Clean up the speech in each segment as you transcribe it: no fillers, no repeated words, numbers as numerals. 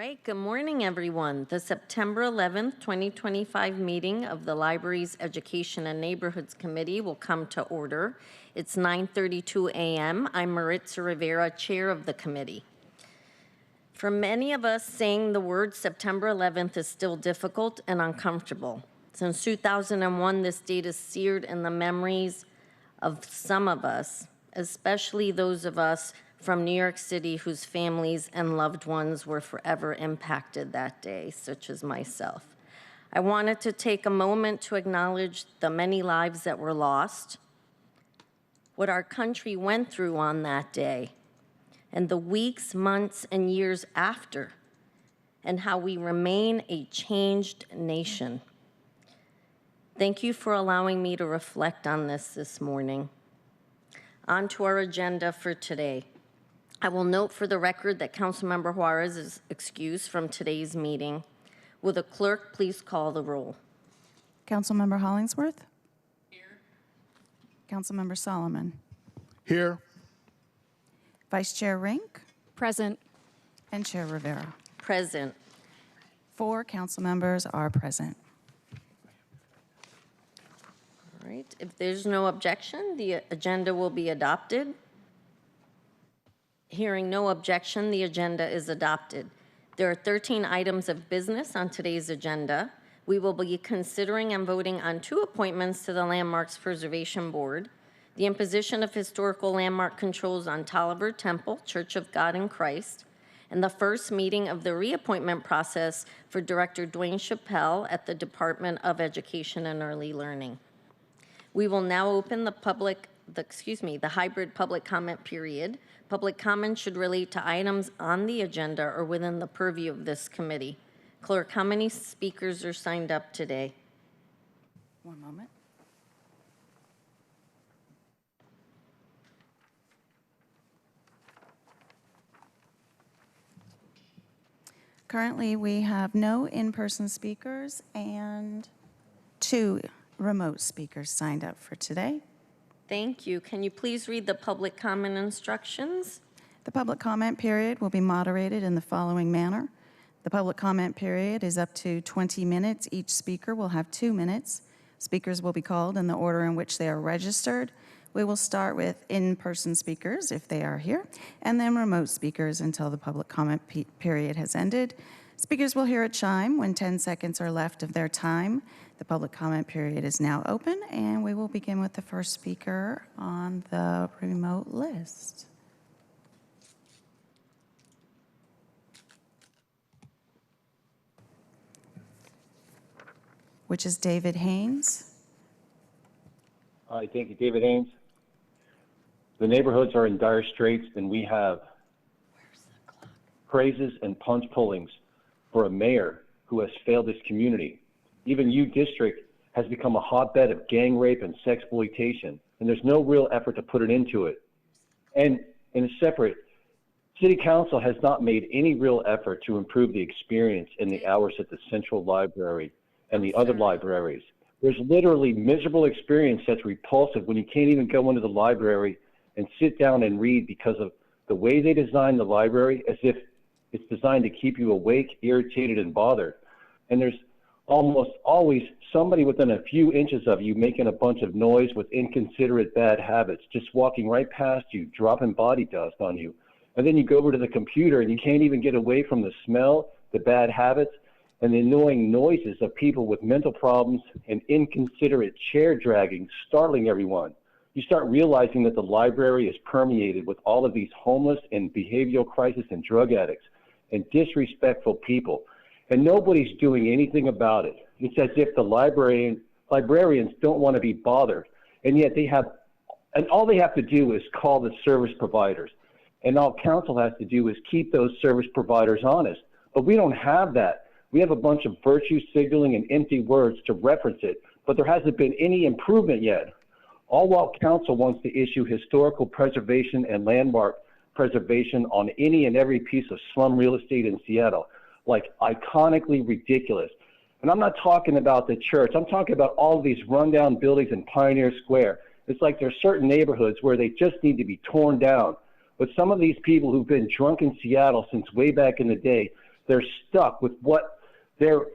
right, good morning, everyone. The September 11th, 2025 meeting of the Library's Education and Neighborhoods Committee will come to order. It's 9:32 a.m. I'm Maritza Rivera, Chair of the committee. For many of us, saying the word September 11th is still difficult and uncomfortable. Since 2001, this date is seared in the memories of some of us, especially those of us from New York City whose families and loved ones were forever impacted that day, such as myself. I wanted to take a moment to acknowledge the many lives that were lost, what our country went through on that day, and the weeks, months, and years after, and how we remain a changed nation. Thank you for allowing me to reflect on this morning. On to our agenda for today. I will note for the record that Councilmember Juarez is excused from today's meeting. Will the clerk please call the roll? Councilmember Hollingsworth? Here. Councilmember Solomon? Here. Vice Chair Rink? Present. And Chair Rivera? Present. 4 council members are present. All right, if there's no objection, the agenda will be adopted. Hearing no objection, the agenda is adopted. There are 13 items of business on today's agenda. We will be considering and voting on 2 appointments to the Landmarks Preservation Board, the imposition of historical landmark controls on Tolliver Temple Church of God in Christ, and the first meeting of the reappointment process for Director Dwane Chappelle at the Department of Education and Early Learning. We will now open the hybrid public comment period. Public comment should relate to items on the agenda or within the purview of this committee. Clerk, how many speakers are signed up today? One moment. Currently, we have no in-person speakers and 2 remote speakers signed up for today. Thank you. Can you please read the public comment instructions? The public comment period will be moderated in the following manner. The public comment period is up to 20 minutes. Each speaker will have 2 minutes. Speakers will be called in the order in which they are registered. We will start with in-person speakers if they are here, and then remote speakers until the public comment period has ended. Speakers will hear a chime when 10 seconds are left of their time. The public comment period is now open, and we will begin with the first speaker on the remote list. Which is David Haynes. Hi, thank you, David Haynes. The neighborhoods are in dire straits, and we have praises and punch pullings for a mayor who has failed this community. Even U District has become a hotbed of gang rape and sexploitation, and there's no real effort to put it into it. And in a separate, City Council has not made any real effort to improve the experience in the hours at the Central Library and the other libraries. There's literally miserable experience that's repulsive when you can't even go into the library and sit down and read because of the way they designed the library, as if it's designed to keep you awake, irritated, and bothered. And there's almost always somebody within a few inches of you making a bunch of noise with inconsiderate bad habits, just walking right past you, dropping body dust on you. And then you go over to the computer and you can't even get away from the smell, the bad habits, and the annoying noises of people with mental problems and inconsiderate chair dragging, startling everyone. You start realizing that the library is permeated with all of these homeless and behavioral crisis and drug addicts and disrespectful people. And nobody's doing anything about it. It's as if the librarians don't want to be bothered. And yet all they have to do is call the service providers. And all council has to do is keep those service providers honest. But we don't have that. We have a bunch of virtue signaling and empty words to reference it, but there hasn't been any improvement yet. All while council wants to issue historical preservation and landmark preservation on any and every piece of slum real estate in Seattle, like iconically ridiculous. And I'm not talking about the church. I'm talking about all of these rundown buildings in Pioneer Square. It's like there's certain neighborhoods where they just need to be torn down. But some of these people who've been drunk in Seattle since way back in the day, They're stuck with what they're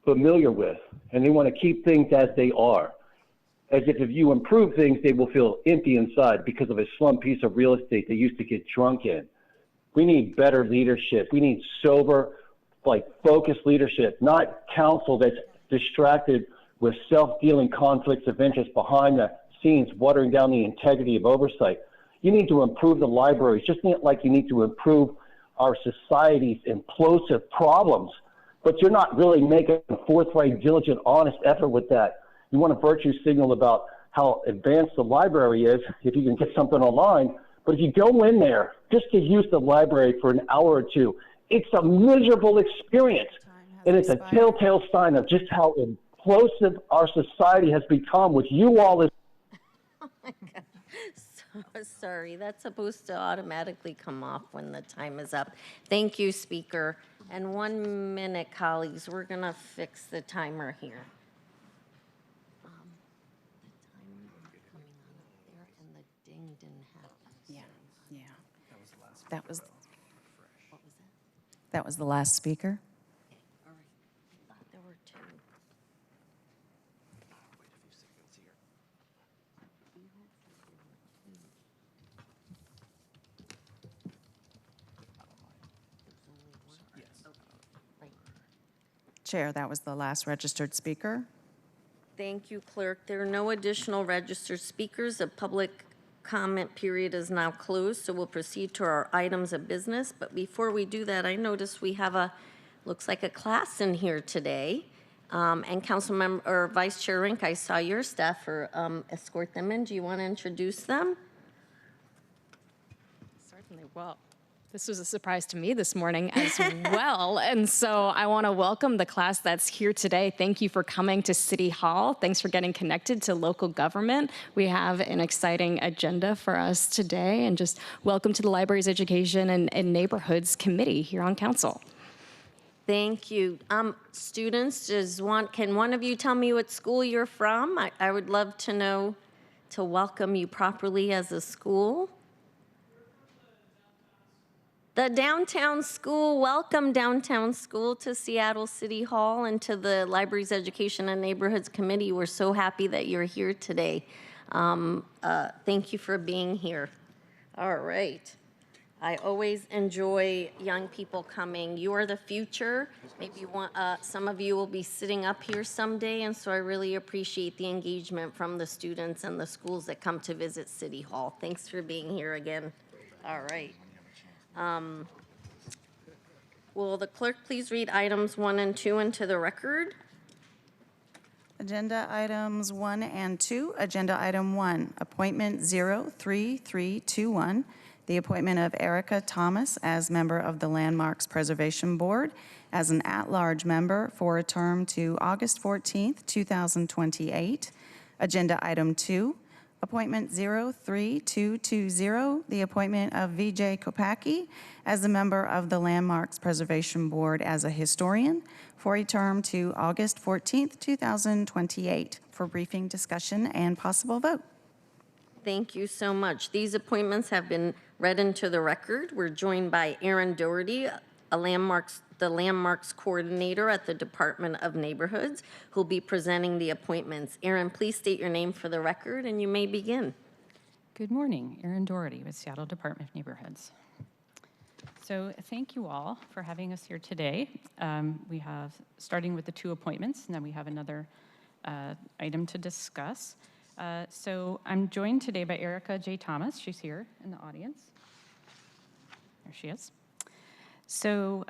familiar with, and they want to keep things as they are. As if you improve things, they will feel empty inside because of a slum piece of real estate they used to get drunk in. We need better leadership. We need sober, focused leadership, not counsel that's distracted with self-dealing conflicts of interest behind the scenes, watering down the integrity of oversight. You need to improve the libraries, just like you need to improve our society's implosive problems. But you're not really making a forthright, diligent, honest effort with that. You want a virtue signal about how advanced the library is if you can get something online. But if you go in there just to use the library for an hour or two, it's a miserable experience. And it's a telltale sign of just how implosive our society has become with you all as. Oh my God. So sorry, that's supposed to automatically come off when the time is up. Thank you, Speaker. And 1 minute, colleagues, we're going to fix the timer here. The timer is coming on up there, and the ding didn't happen. Yeah. That was, What was that? that was the last speaker. All right. I thought there were two. Chair, that was the last registered speaker. Thank you, Clerk. There are no additional registered speakers. The public comment period is now closed, so we'll proceed to our items of business. But before we do that, I noticed we have looks like a class in here today. And Councilmember, or Vice Chair Rink, I saw your staff escort them in. Do you want to introduce them? Certainly. Well, this was a surprise to me this morning as well. And so I want to welcome the class that's here today. Thank you for coming to City Hall. Thanks for getting connected to local government. We have an exciting agenda for us today. And just welcome to the Libraries Education and Neighborhoods Committee here on Council. Thank you. Students, can one of you tell me what school you're from? I would love to know, to welcome you properly as a school. The Downtown School. Welcome, Downtown School, to Seattle City Hall and to the Libraries Education and Neighborhoods Committee. We're so happy that you're here today. Thank you for being here. All right. I always enjoy young people coming. You are the future. Maybe some of you will be sitting up here someday, and so I really appreciate the engagement from the students and the schools that come to visit City Hall. Thanks for being here again. All right. Will the clerk please read items 1 and 2 into the record? Agenda items 1 and 2. Agenda item 1, appointment 03321, the appointment of Erica Thomas as member of the Landmarks Preservation Board as an at-large member for a term to August 14th, 2028. Agenda item 2, appointment 03220, the appointment of VJ Kopacki as a member of the Landmarks Preservation Board as a historian for a term to August 14th, 2028, for briefing, discussion, and possible vote. Thank you so much. These appointments have been read into the record. We're joined by Aaron Doherty, the Landmarks Coordinator at the Department of Neighborhoods, who'll be presenting the appointments. Aaron, please state your name for the record, and you may begin. Good morning, Aaron Doherty with Seattle Department of Neighborhoods. So thank you all for having us here today. We have, starting with the 2 appointments, and then we have another item to discuss. So I'm joined today by Erica J. Thomas. She's here in the audience. There she is. So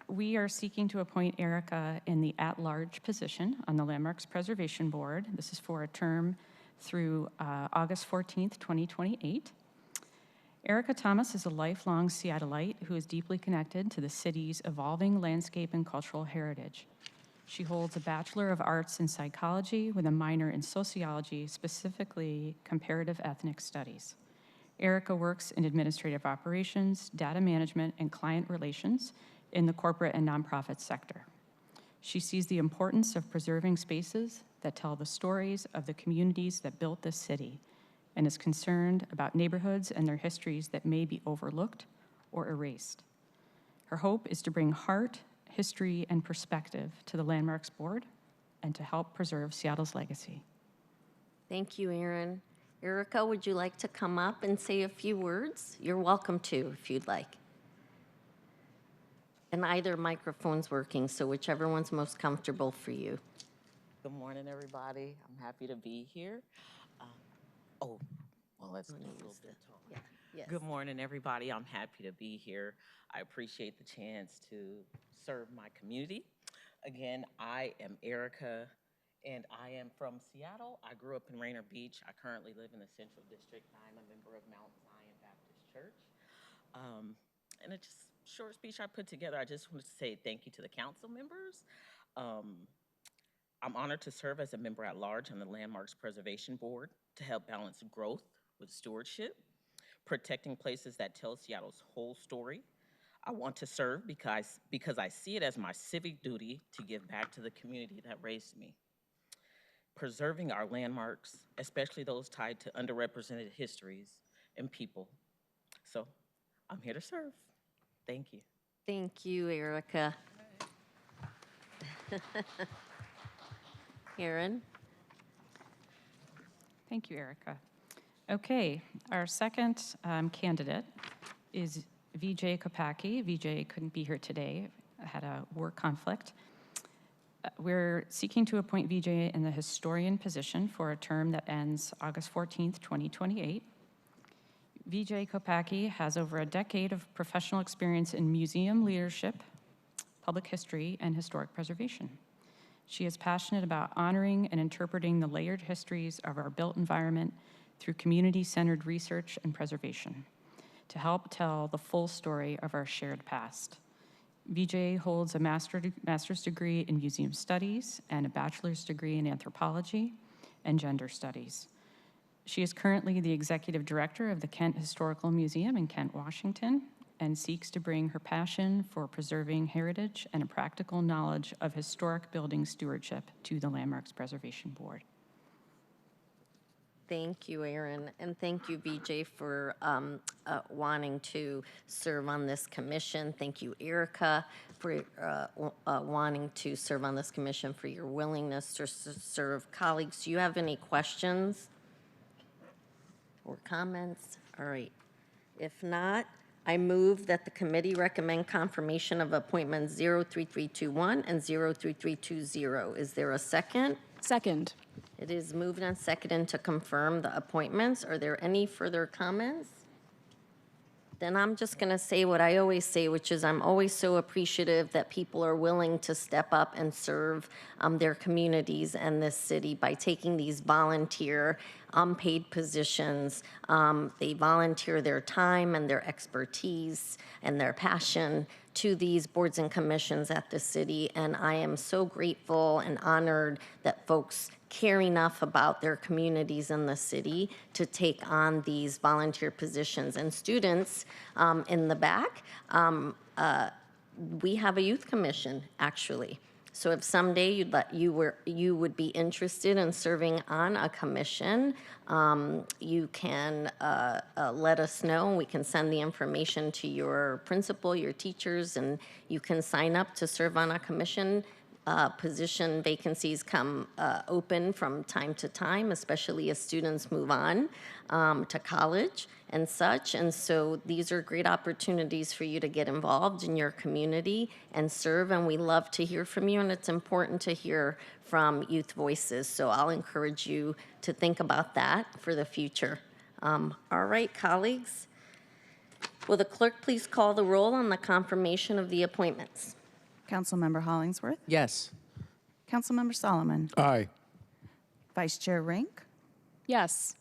we are seeking to appoint Erica in the at-large position on the Landmarks Preservation Board. This is for a term through August 14th, 2028. Erica Thomas is a lifelong Seattleite who is deeply connected to the city's evolving landscape and cultural heritage. She holds a Bachelor of Arts in Psychology with a minor in Sociology, specifically Comparative Ethnic Studies. Erica works in administrative operations, data management, and client relations in the corporate and nonprofit sector. She sees the importance of preserving spaces that tell the stories of the communities that built this city and is concerned about neighborhoods and their histories that may be overlooked or erased. Her hope is to bring heart, history, and perspective to the Landmarks Board and to help preserve Seattle's legacy. Thank you, Erin. Erica, would you like to come up and say a few words? You're welcome to, if you'd like. And either microphone's working, so whichever one's most comfortable for you. Good morning, everybody. I'm happy to be here. Let's go a little bit taller. Yeah. Yes. Good morning, everybody. I'm happy to be here. I appreciate the chance to serve my community. Again, I am Erica, and I am from Seattle. I grew up in Rainier Beach. I currently live in the Central District. I'm a member of Mount Zion Baptist Church. And a just short speech I put together, I just wanted to say thank you to the council members. I'm honored to serve as a member at large on the Landmarks Preservation Board to help balance growth with stewardship, protecting places that tell Seattle's whole story. I want to serve because I see it as my civic duty to give back to the community that raised me. Preserving our landmarks, especially those tied to underrepresented histories and people. So I'm here to serve. Thank you. Thank you, Erica. Erin? Thank you, Erica. Okay, our second candidate is Vijay Kopacki. Vijay couldn't be here today, had a work conflict. We're seeking to appoint Vijay in the historian position for a term that ends August 14th, 2028. Vijay Kopacki has over a decade of professional experience in museum leadership, public history, and historic preservation. She is passionate about honoring and interpreting the layered histories of our built environment through community-centered research and preservation to help tell the full story of our shared past. Vijay holds a master's degree in museum studies and a bachelor's degree in anthropology and gender studies. She is currently the executive director of the Kent Historical Museum in Kent, Washington, and seeks to bring her passion for preserving heritage and a practical knowledge of historic building stewardship to the Landmarks Preservation Board. Thank you, Erin, and thank you, Vijay, for wanting to serve on this commission. Thank you, Erica, for wanting to serve on this commission, for your willingness to serve. Colleagues, do you have any questions or comments? All right. If not, I move that the committee recommend confirmation of appointments 03321 and 03320. Is there a second? Second. It is moved and seconded to confirm the appointments. Are there any further comments? Then I'm just going to say what I always say, which is I'm always so appreciative that people are willing to step up and serve their communities and this city by taking these volunteer unpaid positions. They volunteer their time and their expertise and their passion to these boards and commissions at the city, and I am so grateful and honored that folks care enough about their communities in the city to take on these volunteer positions. And students in the back, we have a youth commission, actually. So if someday you would be interested in serving on a commission, you can let us know. We can send the information to your principal, your teachers, and you can sign up to serve on a commission. Position vacancies come open from time to time, especially as students move on to college and such. And so these are great opportunities for you to get involved in your community and serve. And we love to hear from you. And it's important to hear from youth voices. So I'll encourage you to think about that for the future. All right, colleagues. Will the clerk please call the roll on the confirmation of the appointments? Councilmember Hollingsworth, Yes. Councilmember Solomon, Aye. Vice Chair Rink, Yes.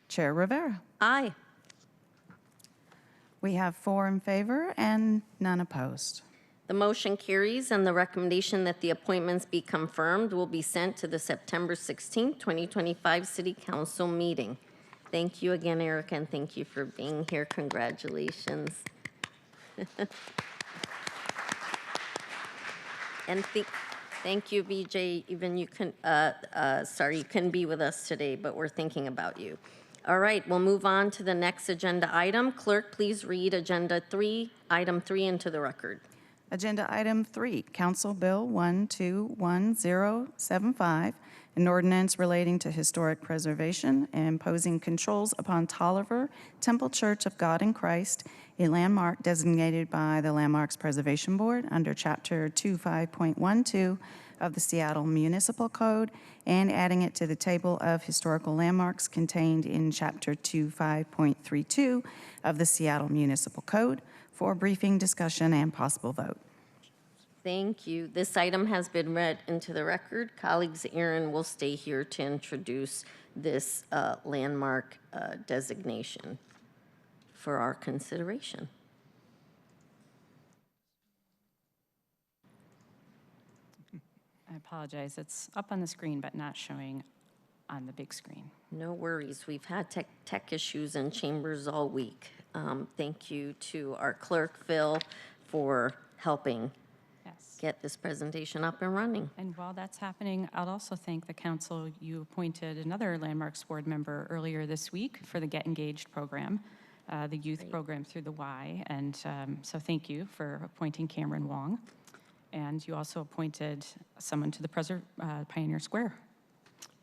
Chair Rivera. Aye. We have 4 in favor and none opposed. The motion carries, and the recommendation that the appointments be confirmed will be sent to the September 16, 2025 City Council meeting. Thank you again, Erica, and thank you for being here. Congratulations. And thank you, Vijay. Even you can, sorry you couldn't be with us today, but we're thinking about you. All right, we'll move on to the next agenda item. Clerk, please read item 3 into the record. Agenda item 3, Council Bill 121075, an ordinance relating to historic preservation and imposing controls upon Tolliver Temple Church of God in Christ, a landmark designated by the Landmarks Preservation Board under Chapter 25.12 of the Seattle Municipal Code, and adding it to the table of historical landmarks contained in Chapter 25.32 of the Seattle Municipal Code, for briefing, discussion, and possible vote. Thank you. This item has been read into the record. Colleagues, Aaron will stay here to introduce this landmark designation for our consideration. I apologize. It's up on the screen, but not showing on the big screen. No worries. We've had tech issues in chambers all week. Thank you to our clerk, Phil, for helping Yes. get this presentation up and running. And while that's happening, I'll also thank the council. You appointed another Landmarks Board member earlier this week for the Get Engaged program, the youth program through the Y. And so thank you for appointing Cameron Wong. And you also appointed someone to the Pioneer Square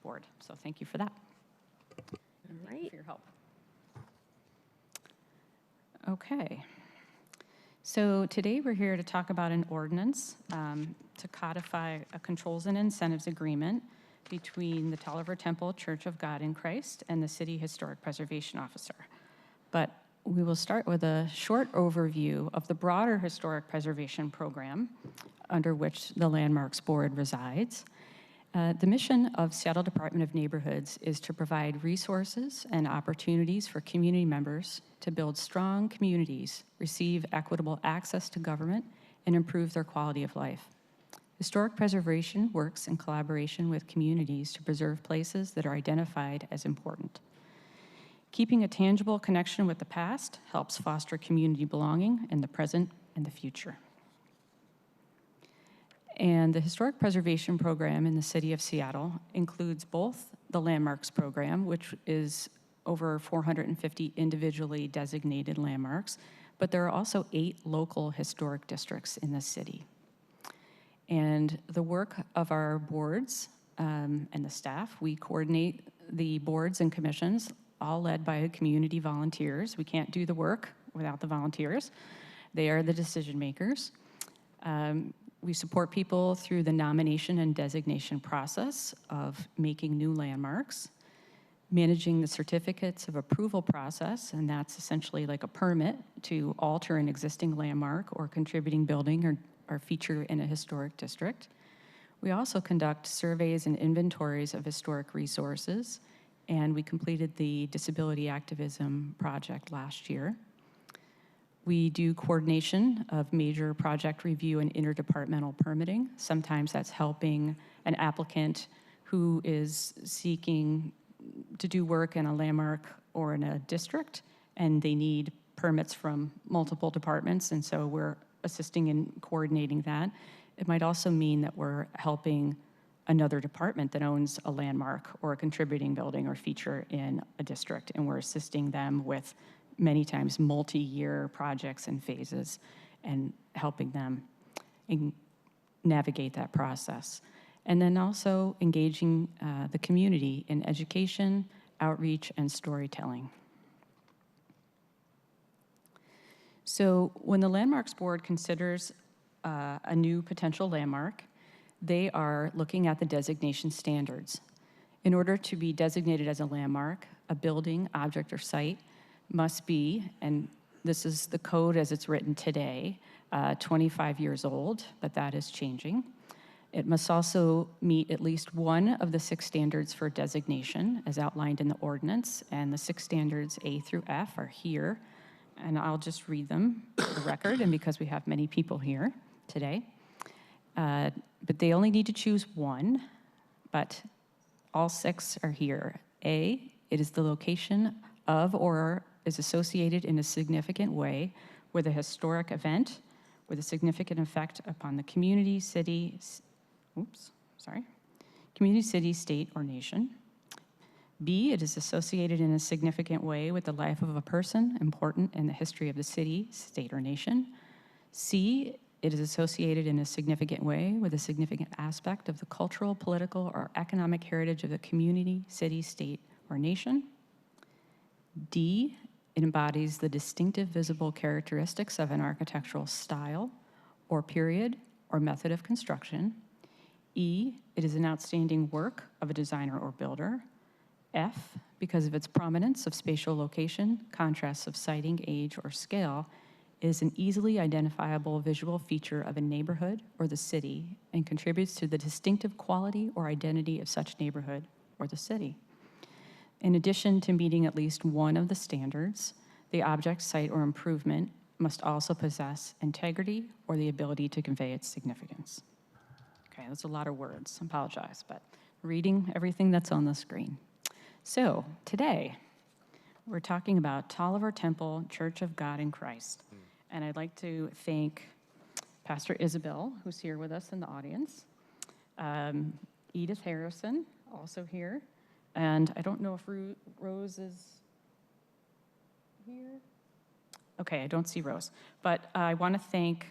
Board. So thank you for that. All Thank you right. for your help. Okay. So today we're here to talk about an ordinance to codify a controls and incentives agreement between the Tolliver Temple Church of God in Christ and the City Historic Preservation Officer. But we will start with a short overview of the broader historic preservation program under which the Landmarks Board resides. The mission of Seattle Department of Neighborhoods is to provide resources and opportunities for community members to build strong communities, receive equitable access to government, and improve their quality of life. Historic preservation works in collaboration with communities to preserve places that are identified as important. Keeping a tangible connection with the past helps foster community belonging in the present and the future. And the Historic Preservation Program in the City of Seattle includes both the Landmarks Program, which is over 450 individually designated landmarks, but there are also 8 local historic districts in the city. And the work of our boards and the staff, we coordinate the boards and commissions, all led by community volunteers. We can't do the work without the volunteers. They are the decision makers. We support people through the nomination and designation process of making new landmarks, managing the certificates of approval process, and that's essentially like a permit to alter an existing landmark or contributing building or feature in a historic district. We also conduct surveys and inventories of historic resources, and we completed the disability activism project last year. We do coordination of major project review and interdepartmental permitting. Sometimes that's helping an applicant who is seeking to do work in a landmark or in a district, and they need permits from multiple departments, and so we're assisting in coordinating that. It might also mean that we're helping another department that owns a landmark or a contributing building or feature in a district, and we're assisting them with many times multi-year projects and phases and helping them navigate that process. And then also engaging the community in education, outreach, and storytelling. So when the Landmarks Board considers a new potential landmark, they are looking at the designation standards. In order to be designated as a landmark, a building, object, or site must be, and this is the code as it's written today, 25 years old, but that is changing. It must also meet at least one of the 6 standards for designation as outlined in the ordinance, and the 6 standards A through F are here, and I'll just read them for the record, and because we have many people here today. But they only need to choose one, but all 6 are here. A, it is the location of or is associated in a significant way with a historic event with a significant effect upon the community, city, community, city, state, or nation. B, it is associated in a significant way with the life of a person important in the history of the city, state, or nation. C, it is associated in a significant way with a significant aspect of the cultural, political, or economic heritage of the community, city, state, or nation. D, it embodies the distinctive visible characteristics of an architectural style or period or method of construction. E, it is an outstanding work of a designer or builder. F, because of its prominence of spatial location, contrasts of siting, age, or scale, is an easily identifiable visual feature of a neighborhood or the city and contributes to the distinctive quality or identity of such neighborhood or the city. In addition to meeting at least one of the standards, the object, site, or improvement must also possess integrity or the ability to convey its significance. Okay, that's a lot of words, I apologize, but reading everything that's on the screen. So today, we're talking about Tolliver Temple Church of God in Christ. And I'd like to thank Pastor Isabel, who's here with us in the audience, Edith Harrison, also here, and I don't know if Rose is here. Okay, I don't see Rose, but I want to thank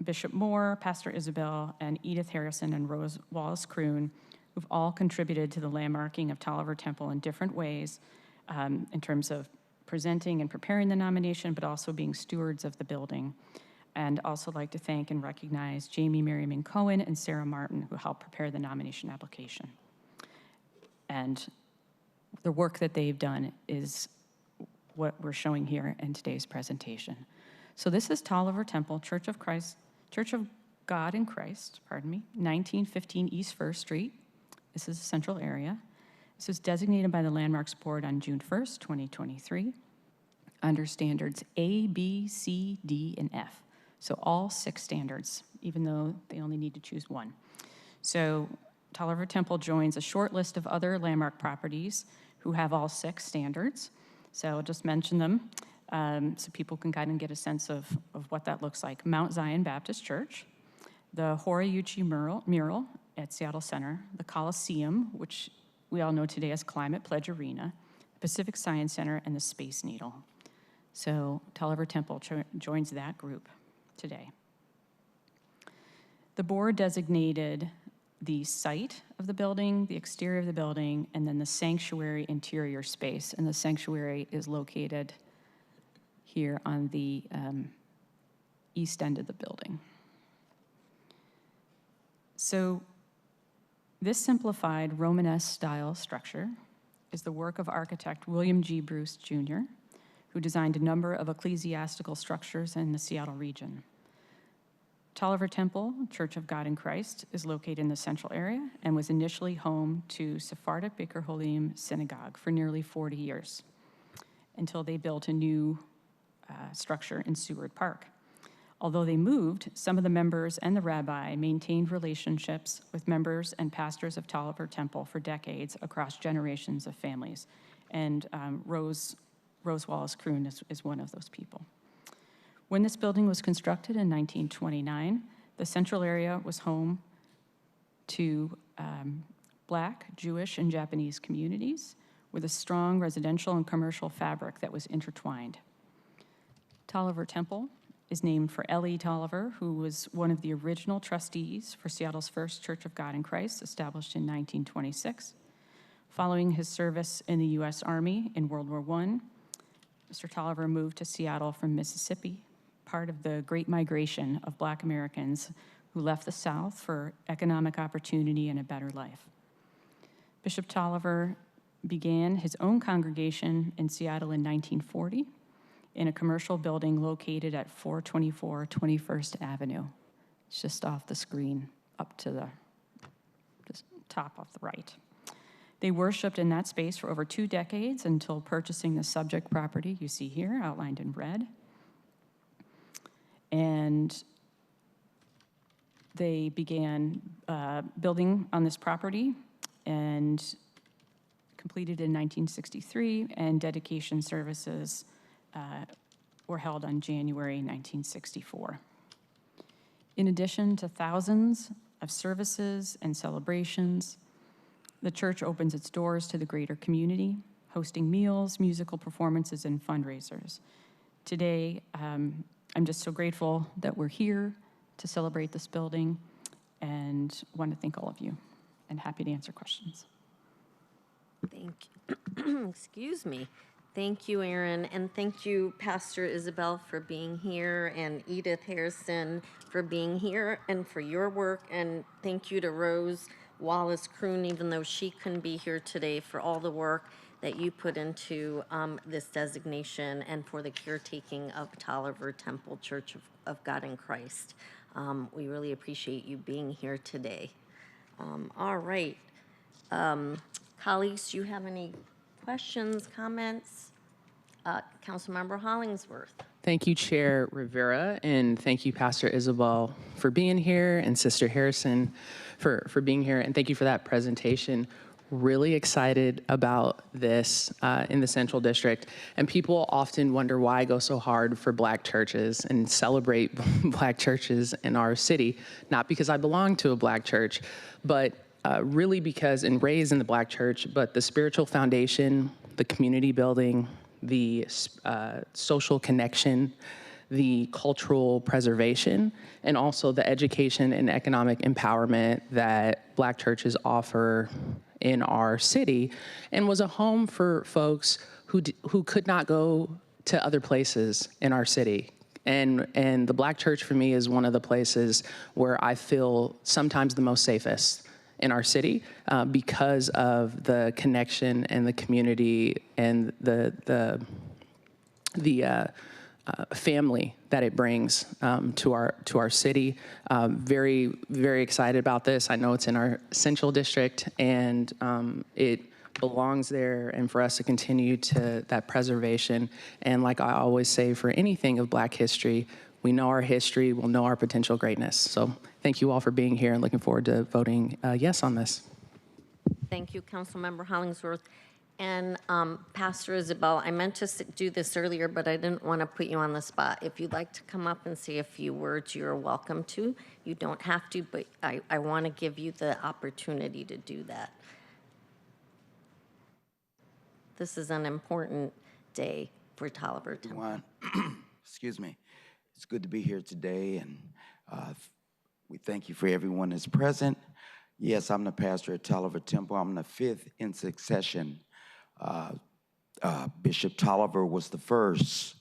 Bishop Moore, Pastor Isabel, and Edith Harrison and Rose Wallace-Kroon, who've all contributed to the landmarking of Tolliver Temple in different ways in terms of presenting and preparing the nomination, but also being stewards of the building. And also like to thank and recognize Jamie Merriman Cohen and Sarah Martin, who helped prepare the nomination application. And the work that they've done is what we're showing here in today's presentation. So this is Tolliver Temple Church of God in Christ, 1915 East 1st Street. This is the central area. This was designated by the Landmarks Board on June 1st, 2023, under standards A, B, C, D, and F. So all 6 standards, even though they only need to choose one. So Tolliver Temple joins a short list of other landmark properties who have all 6 standards. So I'll just mention them so people can kind of get a sense of what that looks like. Mount Zion Baptist Church, the Horiyuchi mural at Seattle Center, the Coliseum, which we all know today as Climate Pledge Arena, Pacific Science Center, and the Space Needle. So Tolliver Temple joins that group today. The board designated the site of the building, the exterior of the building, and then the sanctuary interior space. And the sanctuary is located here on the east end of the building. So this simplified Romanesque style structure is the work of architect William G. Bruce Jr., who designed a number of ecclesiastical structures in the Seattle region. Tolliver Temple Church of God in Christ is located in the central area and was initially home to Sephardic Bikur Holim Synagogue for nearly 40 years until they built a new structure in Seward Park. Although they moved, some of the members and the rabbi maintained relationships with members and pastors of Tolliver Temple for decades across generations of families. And Rose Wallace-Kroon is one of those people. When this building was constructed in 1929, the central area was home to Black, Jewish, and Japanese communities with a strong residential and commercial fabric that was intertwined. Tolliver Temple is named for L.E. Tolliver, who was one of the original trustees for Seattle's first Church of God in Christ, established in 1926. Following his service in the U.S. Army in World War I, Mr. Tolliver moved to Seattle from Mississippi, part of the Great Migration of Black Americans who left the South for economic opportunity and a better life. Bishop Tolliver began his own congregation in Seattle in 1940 in a commercial building located at 424 21st Avenue. It's just off the screen, up to the top off the right. They worshiped in that space for over 2 decades until purchasing the subject property you see here, outlined in red. And they began building on this property and completed in 1963, and dedication services were held on January 1964. In addition to thousands of services and celebrations, The church opens its doors to the greater community, hosting meals, musical performances, and fundraisers. Today, I'm just so grateful that we're here to celebrate this building and want to thank all of you and happy to answer questions. Thank you. Excuse me. Thank you, Aaron, and thank you, Pastor Isabel, for being here, and Edith Harrison for being here and for your work, and thank you to Rose Wallace-Kroon, even though she couldn't be here today, for all the work that you put into this designation and for the caretaking of Tolliver Temple Church of God in Christ. We really appreciate you being here today. All right. Colleagues, do you have any questions, comments? Councilmember Hollingsworth. Thank you, Chair Rivera, and thank you, Pastor Isabel, for being here, and Sister Harrison for being here, and thank you for that presentation. Really excited about this in the Central District, and people often wonder why I go so hard for Black churches and celebrate Black churches in our city, not because I belong to a Black church, but really because, and raised in the Black church, but the spiritual foundation, the community building, the social connection, the cultural preservation, and also the education and economic empowerment that Black churches offer in our city, and was a home for folks who could not go to other places in our city. And the Black church for me is one of the places where I feel sometimes the most safest in our city because of the connection and the community and the family that it brings to our city. Very, very excited about this. I know it's in our Central District, and it belongs there, and for us to continue to that preservation. And like I always say, for anything of Black history, we know our history, we'll know our potential greatness. So thank you all for being here, and looking forward to voting yes on this. Thank you, Councilmember Hollingsworth. And Pastor Isabel, I meant to do this earlier, but I didn't want to put you on the spot. If you'd like to come up and say a few words, you're welcome to. You don't have to, but I want to give you the opportunity to do that. This is an important day for Tolliver Temple. Excuse me. It's good to be here today, and we thank you for everyone that's present. Yes, I'm the pastor at Tolliver Temple. I'm the fifth in succession. Bishop Tolliver was the first.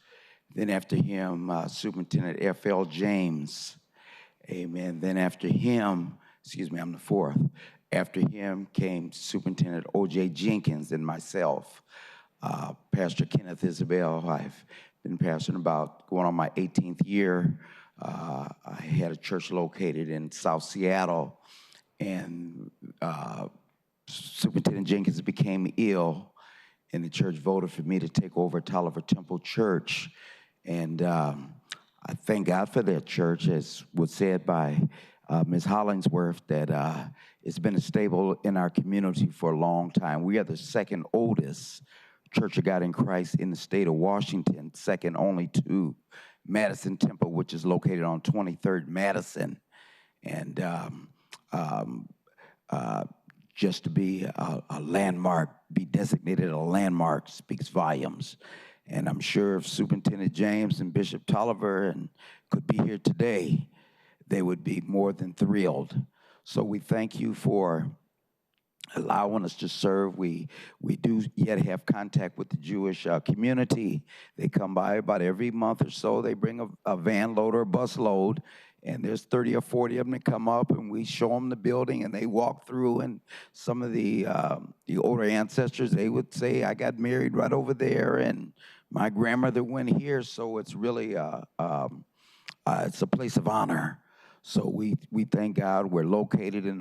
Then after him, Superintendent F.L. James. Amen. Then after him, I'm the fourth. After him came Superintendent O.J. Jenkins and myself. Pastor Kenneth Isabel. I've been pastoring about going on my 18th year. I had a church located in South Seattle, and Superintendent Jenkins became ill, and the church voted for me to take over Tolliver Temple Church. And I thank God for that church, as was said by Ms. Hollingsworth, that it's been stable in our community for a long time. We are the second oldest Church of God in Christ in the state of Washington, second only to Madison Temple, which is located on 23rd Madison. And just to be a landmark, be designated a landmark, speaks volumes. And I'm sure if Superintendent James and Bishop Tolliver could be here today, they would be more than thrilled. So we thank you for allowing us to serve. We do yet have contact with the Jewish community. They come by about every month or so. They bring a van load or a bus load, and there's 30 or 40 of them that come up, and we show them the building, and they walk through. And some of the older ancestors, they would say, I got married right over there, and my grandmother went here. So it's really it's a place of honor. So we thank God we're located in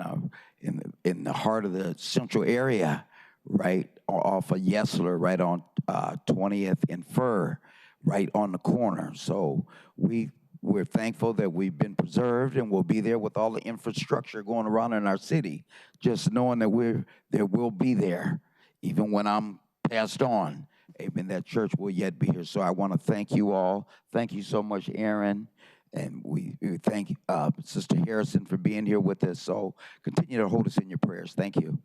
the heart of the central area, right off of Yesler, right on 20th and Fur, right on the corner. So we're thankful that we've been preserved, and we'll be there with all the infrastructure going around in our city, just knowing that there will be there, even when I'm passed on. Amen. That church will yet be here. So I want to thank you all. Thank you so much, Aaron. And we thank Sister Harrison for being here with us. So continue to hold us in your prayers. Thank you.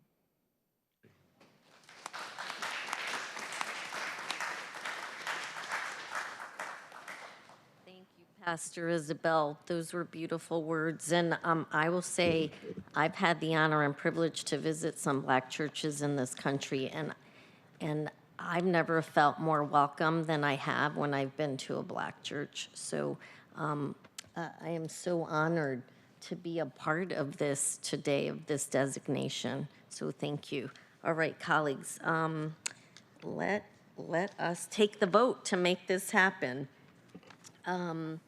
Pastor Isabel, those were beautiful words. And I will say, I've had the honor and privilege to visit some Black churches in this country, and I've never felt more welcome than I have when I've been to a Black church. So I am so honored to be a part of this today, of this designation. So thank you. All right, colleagues, let us take the vote to make this happen. 1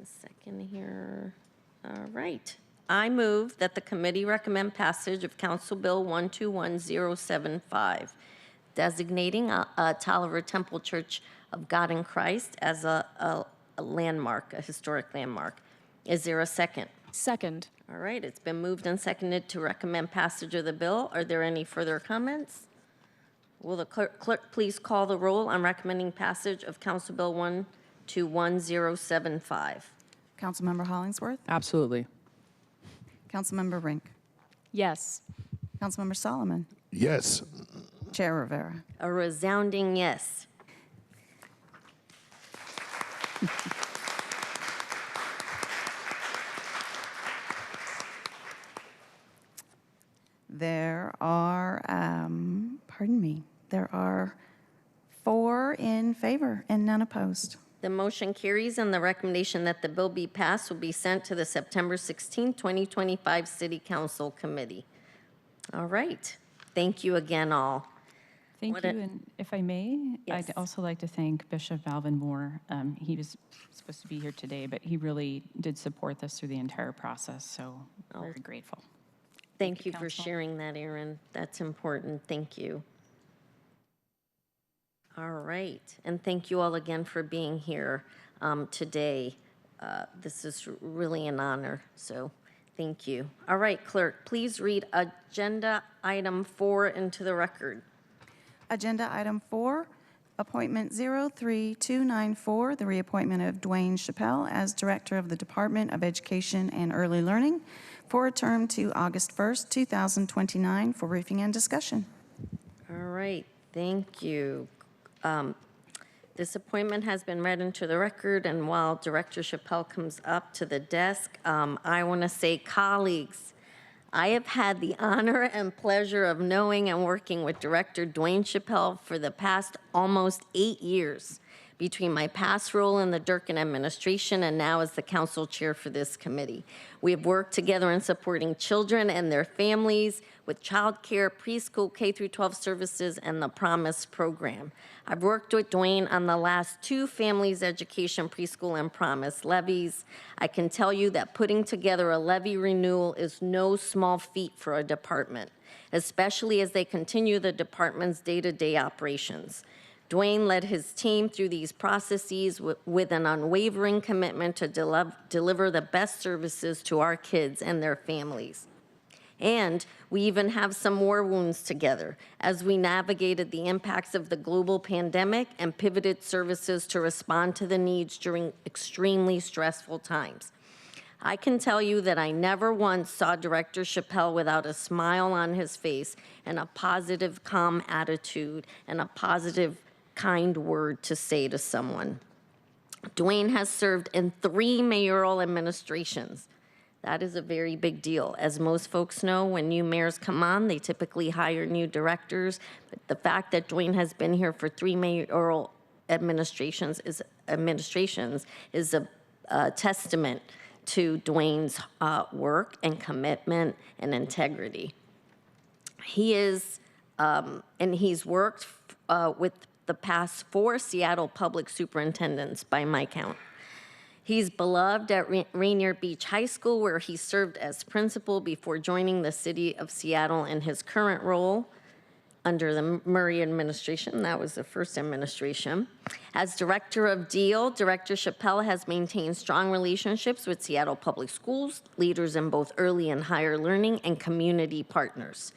second here. All right. I move that the committee recommend passage of Council Bill 121075, designating Tolliver Temple Church of God in Christ as a landmark, a historic landmark. Is there a second? Second. All right, it's been moved and seconded to recommend passage of the bill. Are there any further comments? Will the clerk please call the roll on recommending passage of Council Bill 121075? Councilmember Hollingsworth, Absolutely. Councilmember Rink, Yes. Councilmember Solomon, Yes. Chair Rivera. A resounding yes. There are, there are 4 in favor and none opposed. The motion carries, and the recommendation that the bill be passed will be sent to the September 16, 2025 City Council Committee. All right. Thank you again, all. Thank What you, a- and if I may, Yes. I'd also like to thank Bishop Alvin Moore. He was supposed to be here today, but he really did support this through the entire process, so very grateful. Thank you for Council. sharing that, Erin. That's important. Thank you. All right. And thank you all again for being here today. This is really an honor, so thank you. All right, clerk, please read agenda item 4 into the record. Agenda item 4, appointment 03294, the reappointment of Dwane Chappelle as Director of the Department of Education and Early Learning for a term to August 1st, 2029 for briefing and discussion. All right, thank you. This appointment has been read into the record, and while Director Chappelle comes up to the desk, I want to say, colleagues, I have had the honor and pleasure of knowing and working with Director Dwane Chappelle for the past almost 8 years, between my past role in the Durkin administration and now as the council chair for this committee. We have worked together in supporting children and their families with childcare, preschool, K-12 services, and the Promise program. I've worked with Dwane on the last 2 families education, preschool, and Promise levies. I can tell you that putting together a levy renewal is no small feat for a department, especially as they continue the department's day-to-day operations. Dwane led his team through these processes with an unwavering commitment to deliver the best services to our kids and their families. And we even have some war wounds together as we navigated the impacts of the global pandemic and pivoted services to respond to the needs during extremely stressful times. I can tell you that I never once saw Director Chappelle without a smile on his face and a positive, calm attitude and a positive, kind word to say to someone. Dwane has served in 3 mayoral administrations. That is a very big deal. As most folks know, when new mayors come on, they typically hire new directors. But the fact that Dwane has been here for 3 mayoral administrations is a testament to Dwane's work and commitment and integrity. He is, and he's worked with the past 4 Seattle public superintendents by my count. He's beloved at Rainier Beach High School, where he served as principal before joining the city of Seattle in his current role under the Murray administration. That was the first administration. As director of DEEL, Director Chappelle has maintained strong relationships with Seattle Public Schools, leaders in both early and higher learning, and community partners.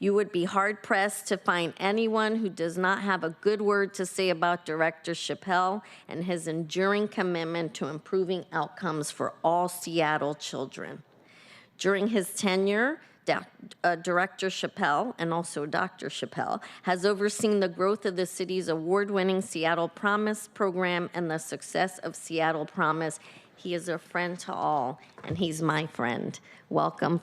You would be hard-pressed to find anyone who does not have a good word to say about Director Chappelle and his enduring commitment to improving outcomes for all Seattle children. During his tenure, Director Chappelle, and also Dr. Chappelle, has overseen the growth of the city's award-winning Seattle Promise program and the success of Seattle Promise. He is a friend to all, and he's my friend. Welcome.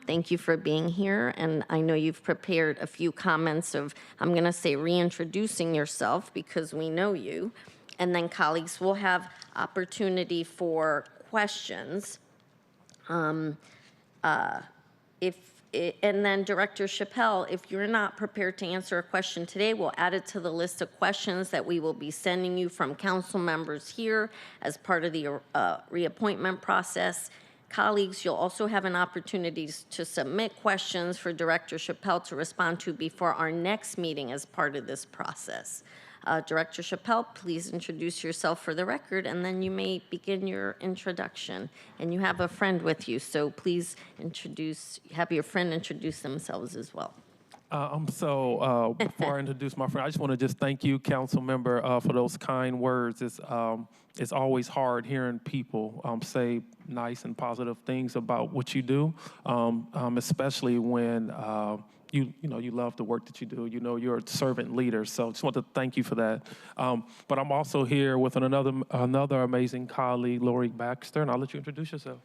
Thank you for being here. And I know you've prepared a few comments of, I'm going to say, reintroducing yourself because we know you. And then colleagues will have opportunity for questions. And then Director Chappelle, if you're not prepared to answer a question today, we'll add it to the list of questions that we will be sending you from council members here as part of the reappointment process. Colleagues, you'll also have an opportunity to submit questions for Director Chappelle to respond to before our next meeting as part of this process. Director Chappelle, please introduce yourself for the record, and then you may begin your introduction. And you have a friend with you, so please have your friend introduce themselves as well. Before I introduce my friend, I just want to just thank you, council member, for those kind words. It's always hard hearing people say nice and positive things about what you do, especially when you love the work that you do. You know, you're a servant leader. So just want to thank you for that. But I'm also here with another amazing colleague, Lori Baxter, and I'll let you introduce yourself.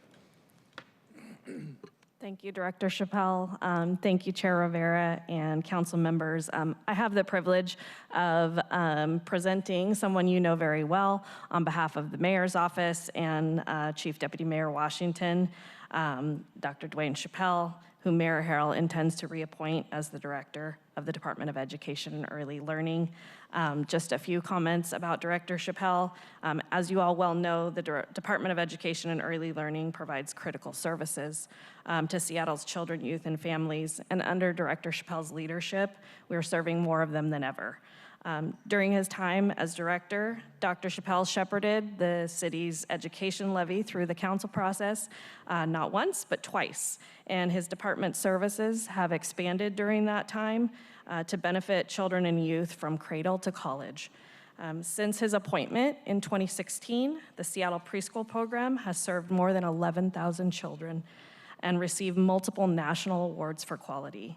Thank you, Director Chappelle. Thank you, Chair Rivera and council members. I have the privilege of presenting someone you know very well on behalf of the Mayor's Office and Chief Deputy Mayor Washington, Dr. Dwane Chappelle, whom Mayor Harrell intends to reappoint as the Director of the Department of Education and Early Learning. Just a few comments about Director Chappelle. As you all well know, the Department of Education and Early Learning provides critical services to Seattle's children, youth, and families. And under Director Chappelle's leadership, we are serving more of them than ever. During his time as director, Dr. Chappelle shepherded the city's education levy through the council process, not once, but twice. And his department services have expanded during that time to benefit children and youth from cradle to college. Since his appointment in 2016, the Seattle Preschool Program has served more than 11,000 children and received multiple national awards for quality.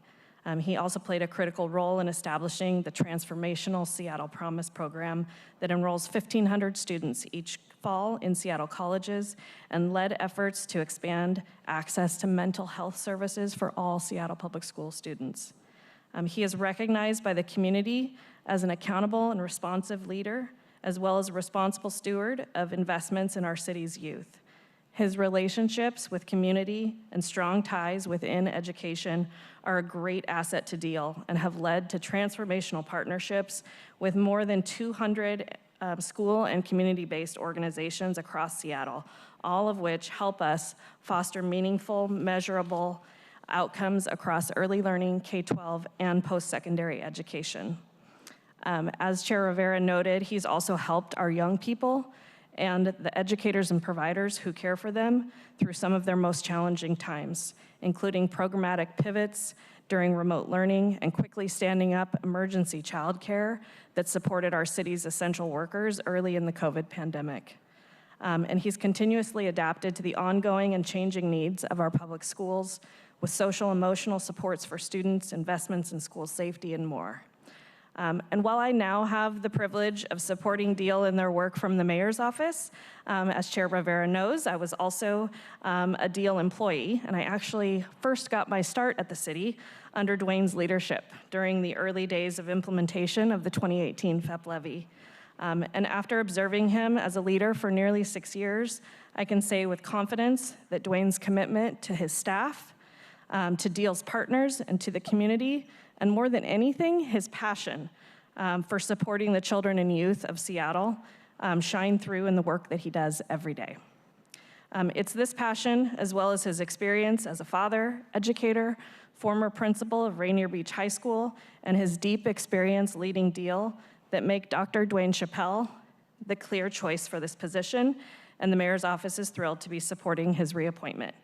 He also played a critical role in establishing the transformational Seattle Promise program that enrolls 1,500 students each fall in Seattle colleges and led efforts to expand access to mental health services for all Seattle Public School students. He is recognized by the community as an accountable and responsive leader, as well as a responsible steward of investments in our city's youth. His relationships with community and strong ties within education are a great asset to DEEL and have led to transformational partnerships with more than 200 school and community-based organizations across Seattle, all of which help us foster meaningful, measurable outcomes across early learning, K-12, and post-secondary education. As Chair Rivera noted, he's also helped our young people and the educators and providers who care for them through some of their most challenging times, including programmatic pivots during remote learning and quickly standing up emergency childcare that supported our city's essential workers early in the COVID pandemic. And he's continuously adapted to the ongoing and changing needs of our public schools with social emotional supports for students, investments in school safety, and more. And while I now have the privilege of supporting DEEL in their work from the Mayor's Office, as Chair Rivera knows, I was also a DEEL employee, and I actually first got my start at the city under Dwane's leadership during the early days of implementation of the 2018 FEP levy. And after observing him as a leader for nearly 6 years, I can say with confidence that Dwane's commitment to his staff, to DEEL's partners, and to the community, and more than anything, his passion for supporting the children and youth of Seattle shine through in the work that he does every day. It's this passion, as well as his experience as a father, educator, former principal of Rainier Beach High School, and his deep experience leading DEEL that make Dr. Dwane Chappelle the clear choice for this position, and the Mayor's Office is thrilled to be supporting his reappointment.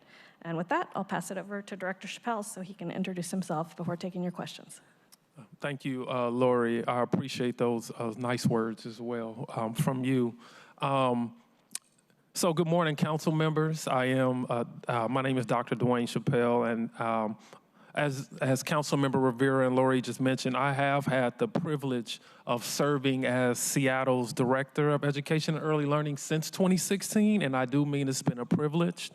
And with that, I'll pass it over to Director Chappelle so he can introduce himself before taking your questions. Thank you, Lori. I appreciate those nice words as well from you. So good morning, council members. My name is Dr. Dwane Chappelle, and as Council Member Rivera and Lori just mentioned, I have had the privilege of serving as Seattle's Director of Education and Early Learning since 2016, and I do mean it's been a privilege.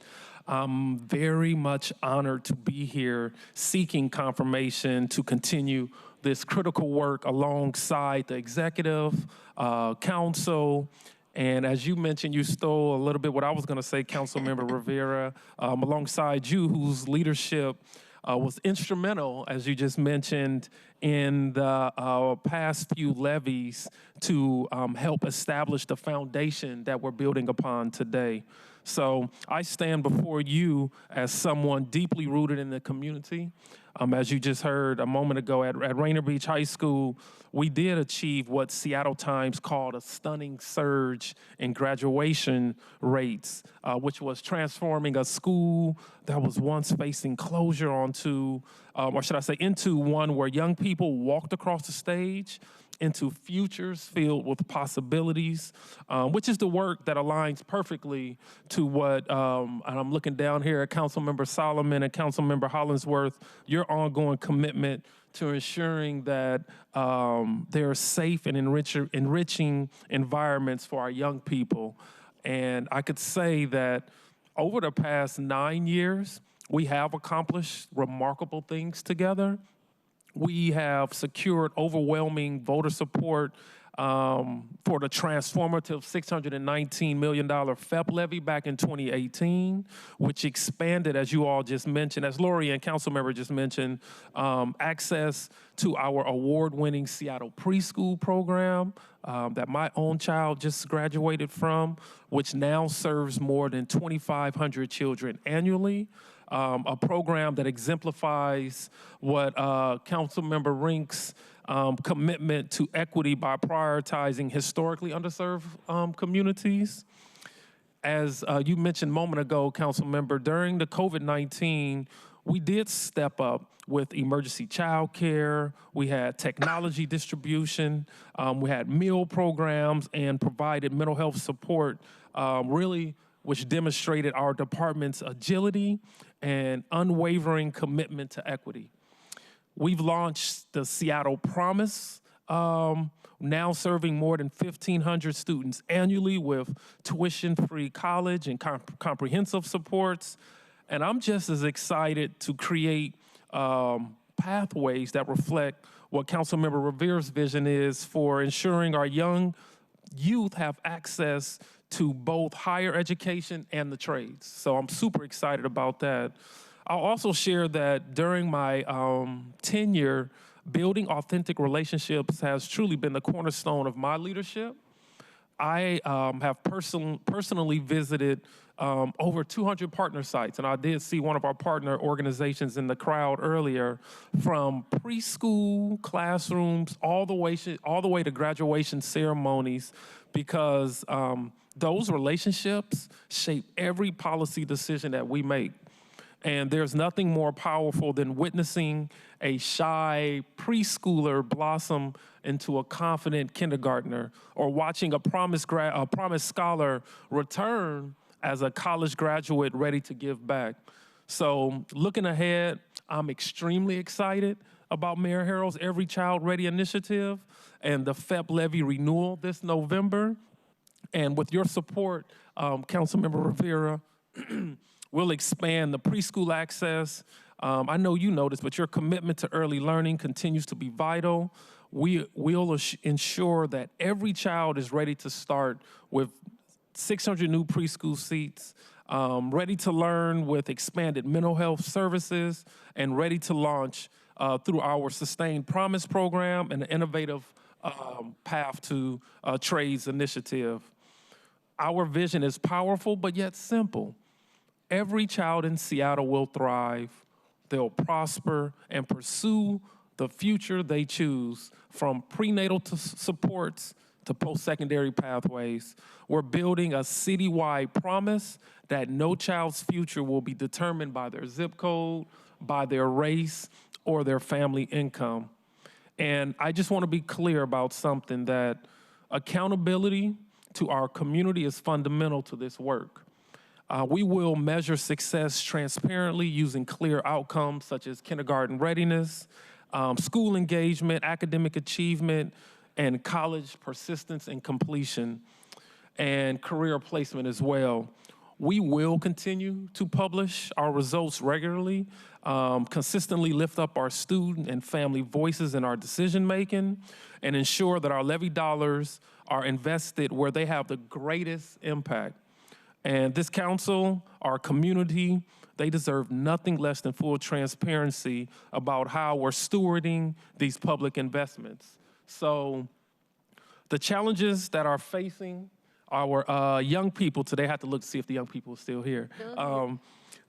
I'm very much honored to be here seeking confirmation to continue this critical work alongside the executive, council, and as you mentioned, you stole a little bit what I was going to say, Councilmember Rivera, alongside you, whose leadership was instrumental, as you just mentioned, in the past few levies to help establish the foundation that we're building upon today. So I stand before you as someone deeply rooted in the community. As you just heard a moment ago at Rainier Beach High School, we did achieve what Seattle Times called a stunning surge in graduation rates, which was transforming a school that was once facing closure into one where young people walked across the stage into futures filled with possibilities, which is the work that aligns perfectly to what, and I'm looking down here at Councilmember Solomon and Councilmember Hollingsworth, your ongoing commitment to ensuring that there are safe and enriching environments for our young people. And I could say that over the past 9 years, we have accomplished remarkable things together. We have secured overwhelming voter support for the transformative $619 million FEP levy back in 2018, which expanded, as you all just mentioned, as Lori and Councilmember just mentioned, access to our award-winning Seattle preschool program that my own child just graduated from, which now serves more than 2,500 children annually. A program that exemplifies what Councilmember Rink's commitment to equity by prioritizing historically underserved communities. As you mentioned a moment ago, Councilmember, during the COVID-19, we did step up with emergency child care, we had technology distribution, we had meal programs, and provided mental health support, which demonstrated our department's agility and unwavering commitment to equity. We've launched the Seattle Promise, now serving more than 1,500 students annually with tuition-free college and comprehensive supports. And I'm just as excited to create pathways that reflect what Councilmember Rivera's vision is for ensuring our young youth have access to both higher education and the trades. So I'm super excited about that. I'll also share that during my tenure, building authentic relationships has truly been the cornerstone of my leadership. I have personally visited over 200 partner sites, and I did see one of our partner organizations in the crowd earlier, from preschool classrooms all the way to graduation ceremonies, because those relationships shape every policy decision that we make. And there's nothing more powerful than witnessing a shy preschooler blossom into a confident kindergartner, or watching a promised scholar return as a college graduate ready to give back. So looking ahead, I'm extremely excited about Mayor Harrell's Every Child Ready initiative and the FEP levy renewal this November. And with your support, Councilmember Rivera, we'll expand the preschool access. I know you know this, but your commitment to early learning continues to be vital. We'll ensure that every child is ready to start with 600 new preschool seats, ready to learn with expanded mental health services, and ready to launch through our Sustained Promise program and the innovative Path to Trades initiative. Our vision is powerful, but yet simple. Every child in Seattle will thrive, they'll prosper, and pursue the future they choose, from prenatal supports to post-secondary pathways. We're building a citywide promise that no child's future will be determined by their zip code, by their race, or their family income. And I just want to be clear about something, that accountability, to our community is fundamental to this work. We will measure success transparently using clear outcomes such as kindergarten readiness, school engagement, academic achievement, and college persistence and completion, and career placement as well. We will continue to publish our results regularly, consistently lift up our student and family voices in our decision-making, and ensure that our levy dollars are invested where they have the greatest impact. And this council, our community, they deserve nothing less than full transparency about how we're stewarding these public investments. So the challenges that are facing our young people today, I have to look to see if the young people are still here.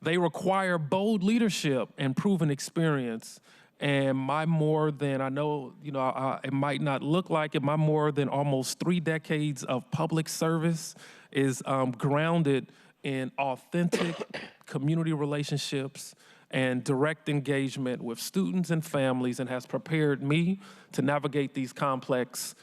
They require bold leadership and proven experience. And my more than, I know, it might not look like it, my more than almost 3 decades of public service is grounded in authentic community relationships and direct engagement with students and families, and has prepared me to navigate these complexities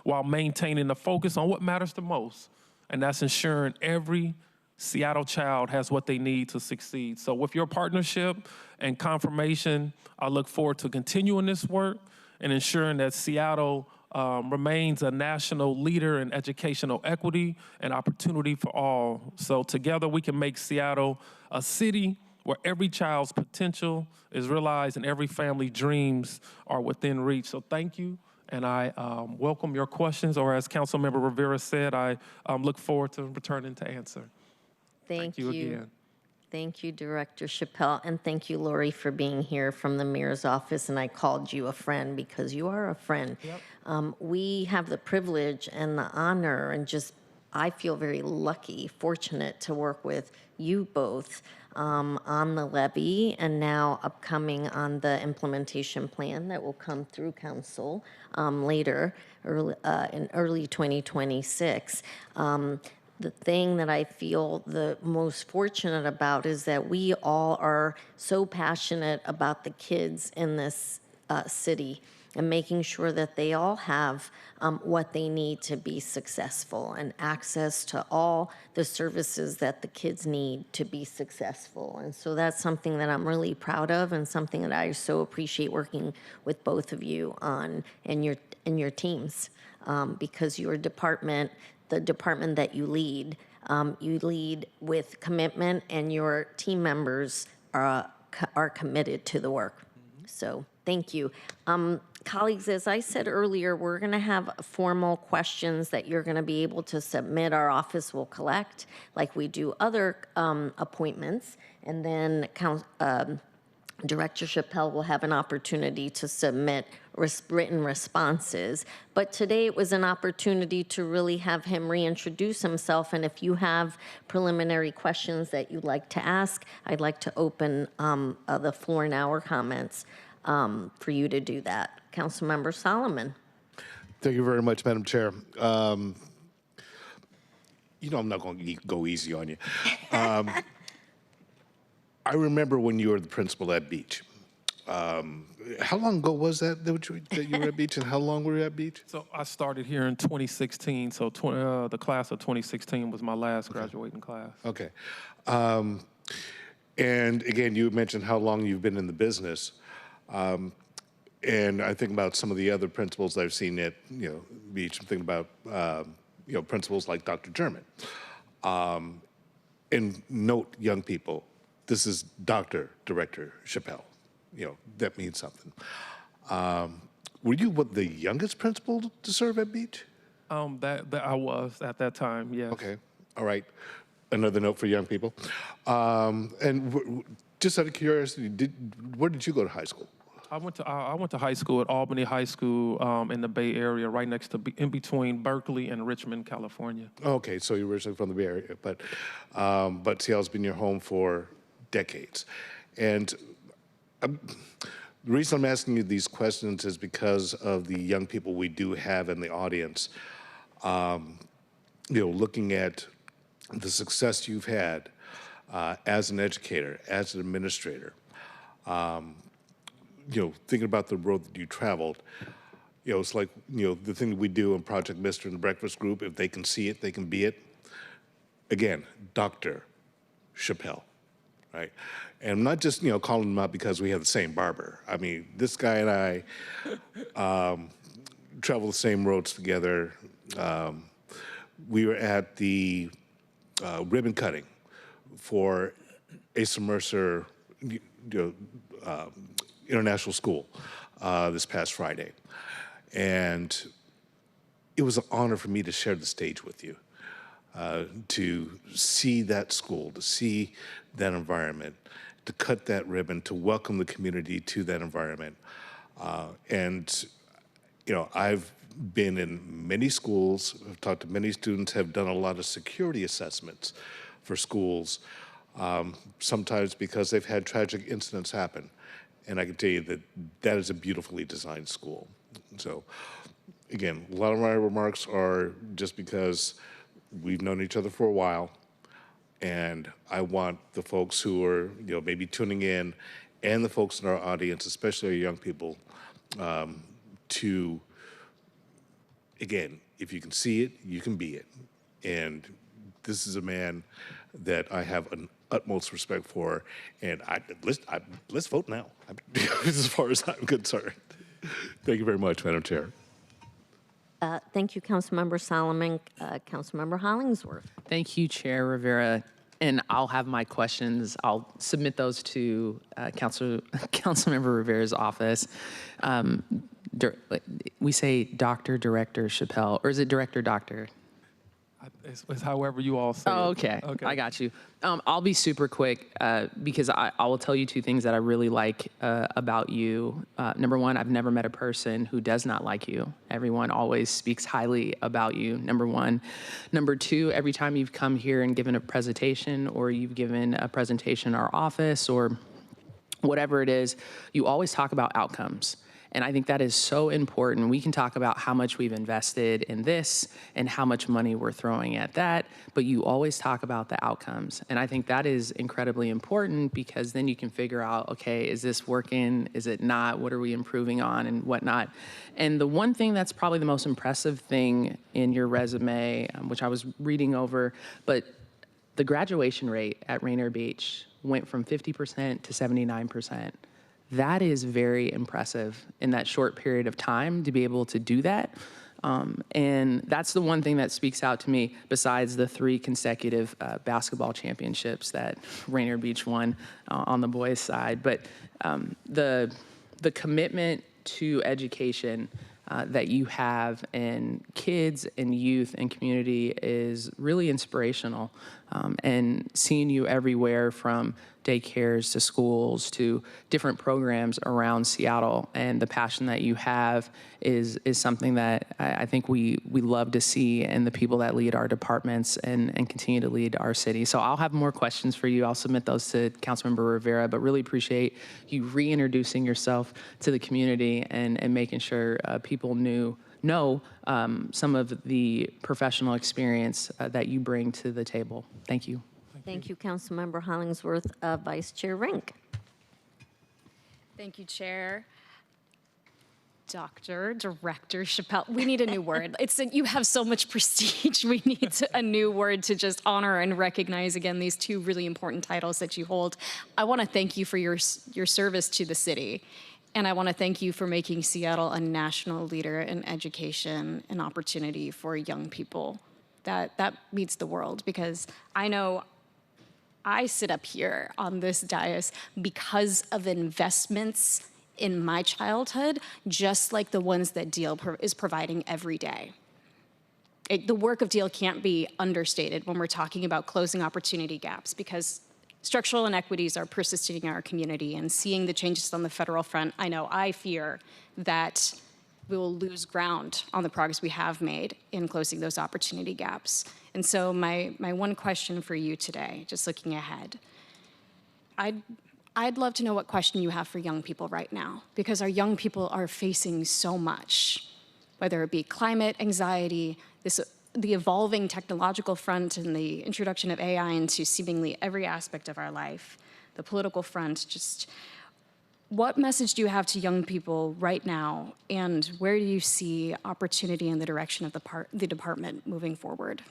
while maintaining the focus on what matters the most, and that's ensuring every Seattle child has what they need to succeed. So with your partnership and confirmation, I look forward to continuing this work and ensuring that Seattle remains a national leader in educational equity and opportunity for all. So together we can make Seattle a city where every child's potential is realized and every family dreams are within reach. So thank you, and I welcome your questions, or as Councilmember Rivera said, I look forward to returning to answer. Thank you again. Thank you, Director Chappelle, and thank you, Lori, for being here from the mayor's office. And I called you a friend because you are a friend. Yep. We have the privilege and the honor, and I feel very lucky, fortunate to work with you both on the levy, and now upcoming on the implementation plan that will come through council later, in early 2026. The thing that I feel the most fortunate about is that we all are so passionate about the kids in this city and making sure that they all have what they need to be successful and access to all the services that the kids need to be successful. And so that's something that I'm really proud of, and something that I so appreciate working with both of you on and your teams, because your department, the department that you lead with commitment, and your team members are committed to the work. So thank you. Colleagues, as I said earlier, we're going to have formal questions that you're going to be able to submit. Our office will collect like we do other appointments, and then Director Chappelle will have an opportunity to submit written responses. But today it was an opportunity to really have him reintroduce himself. And if you have preliminary questions that you'd like to ask, I'd like to open the floor now or comments for you to do that. Councilmember Solomon. Thank you very much, Madam Chair. I'm not going to go easy on you. I remember when you were the principal at Beach. How long ago was that you were at Beach, and how long were you at Beach? So I started here in 2016, so the class of 2016 was my last graduating class. Okay. And again, you mentioned how long you've been in the business. And I think about some of the other principals I've seen at Beach. I'm thinking about principals like Dr. Adjournment. And note, young people, this is Dr. Director Chappelle. That means something. Were you the youngest principal to serve at Beach? That I was at that time, yes. Okay, all right. Another note for young people. And just out of curiosity, where did you go to high school? I went to high school at Albany High School in the Bay Area, right next to, in between Berkeley and Richmond, California. Okay, so you're originally from the Bay Area, but Seattle's been your home for decades. And the reason I'm asking you these questions is because of the young people we do have in the audience. Looking at the success you've had as an educator, as an administrator, thinking about the road that you traveled, it's like, the thing that we do in Project Mister and the Breakfast Group, if they can see it, they can be it. Again, Dr. Chappelle, right? And I'm not just, calling him out because we have the same barber. I mean, this guy and I travel the same roads together. We were at the ribbon cutting for Asa Mercer International School this past Friday. And it was an honor for me to share the stage with you, to see that school, to see that environment, to cut that ribbon, to welcome the community to that environment. I've been in many schools, I've talked to many students, have done a lot of security assessments for schools, sometimes because they've had tragic incidents happen. And I can tell you that that is a beautifully designed school. So, again, a lot of my remarks are just because we've known each other for a while, and I want the folks who are, maybe tuning in, and the folks in our audience, especially our young people, to, again, if you can see it, you can be it. And this is a man that I have an utmost respect for, and let's vote now, as far as I'm concerned. Thank you very much, Madam Chair. Thank you, Councilmember Solomon. Councilmember Hollingsworth. Thank you, Chair Rivera. And I'll have my questions. I'll submit those to Councilmember Rivera's office. We say Dr. Director Chappelle, or is it Director Doctor? It's however you all say Oh, it. okay. I got you. I'll be super quick because I will tell you two things that I really like about you. Number one, I've never met a person who does not like you. Everyone always speaks highly about you, number one. Number two, every time you've come here and given a presentation, or you've given a presentation in our office, or whatever it is, you always talk about outcomes. And I think that is so important. We can talk about how much we've invested in this and how much money we're throwing at that, but you always talk about the outcomes. And I think that is incredibly important, because then you can figure out, okay, is this working? Is it not? What are we improving on and whatnot? And the one thing that's probably the most impressive thing in your resume, which I was reading over, but the graduation rate at Rainier Beach went from 50% to 79%. That is very impressive in that short period of time to be able to do that. And that's the one thing that speaks out to me, besides the 3 consecutive basketball championships that Rainier Beach won on the boys' side. But the commitment to education that you have in kids and youth and community is really inspirational. And seeing you everywhere, from daycares to schools to different programs around Seattle, and the passion that you have is something that I think we love to see in the people that lead our departments and continue to lead our city. So I'll have more questions for you. I'll submit those to Councilmember Rivera, but really appreciate you reintroducing yourself to the community and making sure people know some of the professional experience that you bring to the table. Thank you. Thank you, Councilmember Hollingsworth. Vice Chair Rink. Thank you, Chair. Dr. Director Chappelle. We need a new word. You have so much prestige. We need a new word to just honor and recognize, again, these 2 really important titles that you hold. I want to thank you for your service to the city. And I want to thank you for making Seattle a national leader in education and opportunity for young people. That means the world, because I know I sit up here on this dais because of investments in my childhood, just like the ones that DEEL is providing every day. The work of DEEL can't be understated when we're talking about closing opportunity gaps, because structural inequities are persisting in our community, and seeing the changes on the federal front, I fear that we will lose ground on the progress we have made in closing those opportunity gaps. And so my one question for you today, just looking ahead, I'd love to know what question you have for young people right now, because our young people are facing so much, whether it be climate anxiety, the evolving technological front and the introduction of AI into seemingly every aspect of our life, the political front. Just What message do you have to young people right now, and where do you see opportunity in the direction of the department moving forward?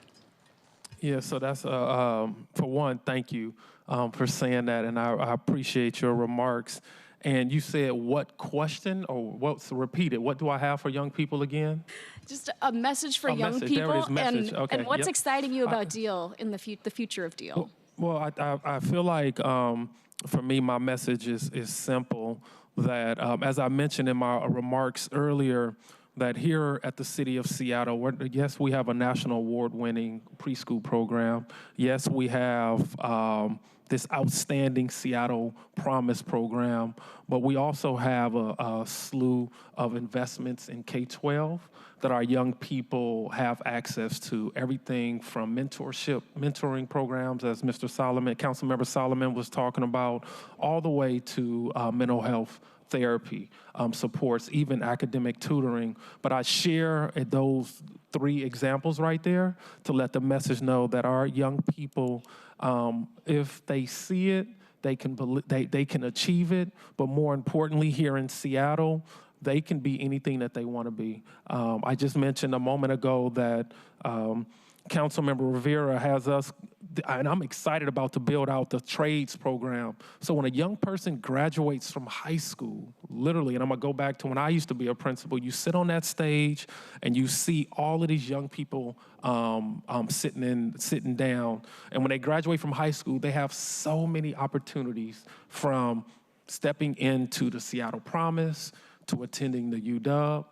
Yeah, so that's, for one, thank you for saying that, and I appreciate your remarks. And you said what question, or what's repeated? What do I have for young people again? Just a message for Oh, young message. There it people, is, message. Okay, and what's yep. exciting you about DEEL in the future of DEEL? Well, I feel like for me, my message is simple. That as I mentioned in my remarks earlier, that here at the City of Seattle, yes, we have a national award-winning preschool program. Yes, we have this outstanding Seattle Promise program, but we also have a slew of investments in K-12 that our young people have access to. Everything from mentoring programs, as Mr. Solomon, Councilmember Solomon was talking about, all the way to mental health therapy supports, even academic tutoring. But I share those 3 examples right there to let the message know that our young people, if they see it, they can achieve it. But more importantly, here in Seattle, they can be anything that they want to be. I just mentioned a moment ago that Councilmember Rivera has us, and I'm excited about to build out the trades program. So when a young person graduates from high school, literally, and I'm gonna go back to when I used to be a principal, you sit on that stage and you see all of these young people sitting down. And when they graduate from high school, they have so many opportunities, from stepping into the Seattle Promise, to attending the UW,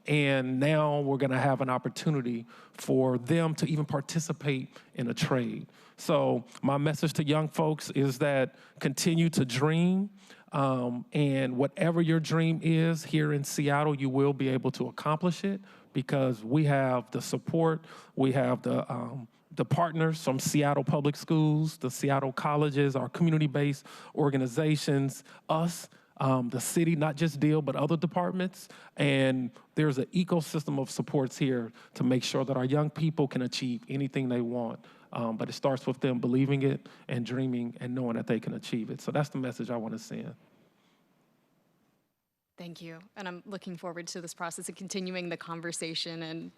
and now we're gonna have an opportunity for them to even participate in a trade. So my message to young folks is that continue to dream, and whatever your dream is here in Seattle, you will be able to accomplish it, because we have the support, we have the partners from Seattle Public Schools, the Seattle colleges, our community-based organizations, us, the city, not just DEEL, but other departments. And there's an ecosystem of supports here to make sure that our young people can achieve anything they want. But it starts with them believing it and dreaming and knowing that they can achieve it. So that's the message I want to send. Thank you. And I'm looking forward to this process of continuing the conversation and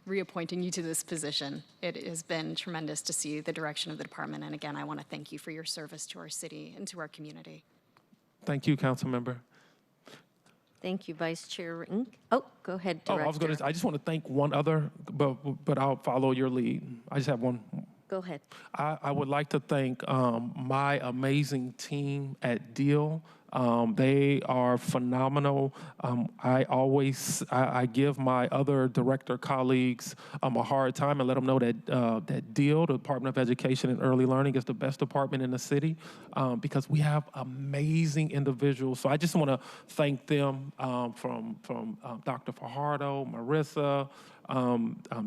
reappointing you to this position. It has been tremendous to see the direction of the department. And again, I want to thank you for your service to our city and to our community. Thank you, Council Member. Thank you, Vice Chair Rink. Oh, go ahead, Director. I just want to thank one other, but I'll follow your lead. I just have one. Go ahead. I would like to thank my amazing team at DEEL. They are phenomenal. I give my other director colleagues a hard time and let them know that DEEL, the Department of Education and Early Learning, is the best department in the city, because we have amazing individuals. So I just want to thank them, from Dr. Fajardo, Marissa,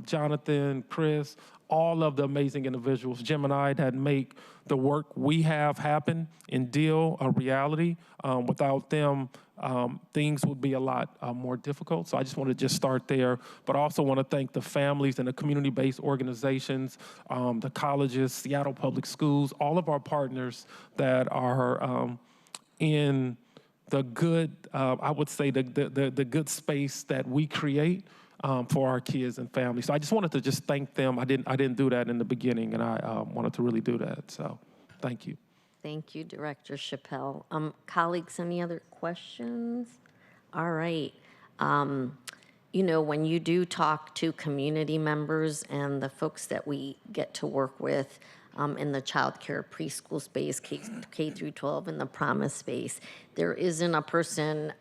Jonathan, Chris, all of the amazing individuals, Jim and I, that make the work we have happen in DEEL a reality. Without them, things would be a lot more difficult. So I just want to just start there, but I also want to thank the families and the community-based organizations, the colleges, Seattle Public Schools, all of our partners that are in the good, I would say the good space that we create for our kids and families. So I just wanted to just thank them. I didn't do that in the beginning, and I wanted to really do that. So thank you. Thank you, Director Chappelle. Colleagues, any other questions? All right. You know, when you do talk to community members and the folks that we get to work with in the childcare preschool space, K through 12, in the Promise space, there isn't a person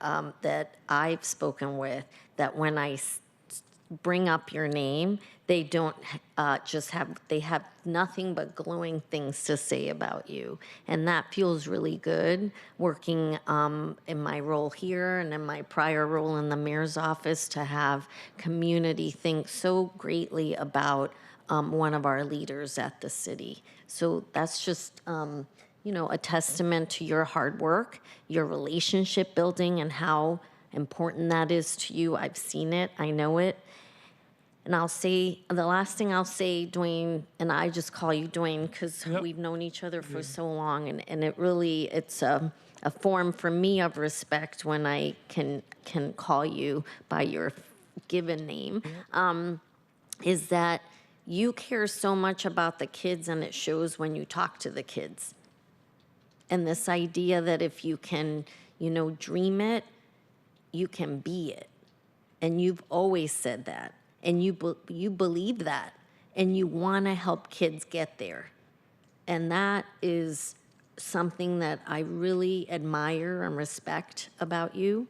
that I've spoken with that when I bring up your name, they don't they have nothing but glowing things to say about you. And that feels really good, working in my role here and in my prior role in the mayor's office, to have community think so greatly about one of our leaders at the city. So that's just, you know, a testament to your hard work, your relationship building, and how important that is to you. I've seen it, I know it. And I'll say, the last thing I'll say, Dwane, and I just call you Dwane because Yep. we've known each other for so long, and it really, it's a form for me of respect when I can call you by your given name, is that you care so much about the kids, and it shows when you talk to the kids. And this idea that if you can, dream it, you can be it. And you've always said that. And you believe that. And you want to help kids get there. And that is something that I really admire and respect about you.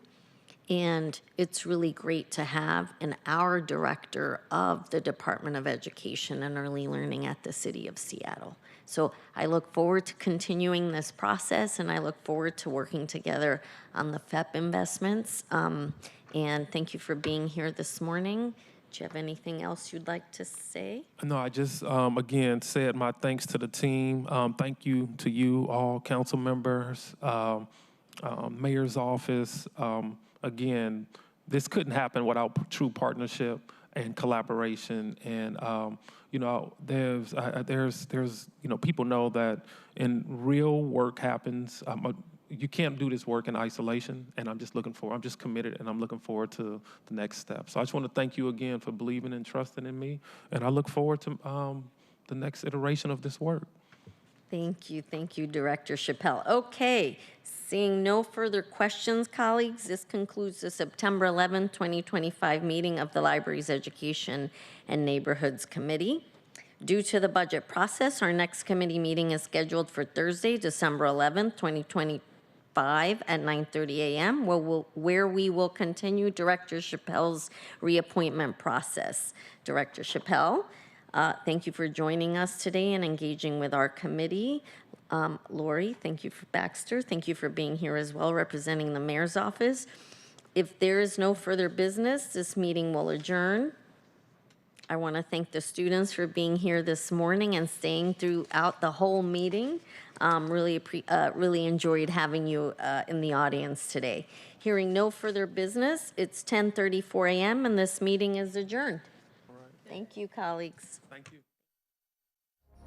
And it's really great to have our director of the Department of Education and Early Learning at the City of Seattle. So I look forward to continuing this process, and I look forward to working together on the FEP investments. And thank you for being here this morning. Do you have anything else you'd like to say? No, I just, again, said my thanks to the team. Thank you to you all, council members, mayor's office. Again, this couldn't happen without true partnership and collaboration. And, there's, people know that in real work happens. You can't do this work in isolation, and I'm just committed, and I'm looking forward to the next step. So I just want to thank you again for believing and trusting in me, and I look forward to the next iteration of this work. Thank you, Director Chappelle. Okay, seeing no further questions, colleagues, this concludes the September 11, 2025 meeting of the Library's Education and Neighborhoods Committee. Due to the budget process, our next committee meeting is scheduled for Thursday, December 11, 2025 at 9:30 a.m., where we will continue Director Chappelle's reappointment process. Director Chappelle, thank you for joining us today and engaging with our committee. Lori, thank you for Baxter. Thank you for being here as well, representing the mayor's office. If there is no further business, this meeting will adjourn. I want to thank the students for being here this morning and staying throughout the whole meeting. Really enjoyed having you in the audience today. Hearing no further business, it's 10:34 a.m. and this meeting is adjourned. Thank you, colleagues. Thank you.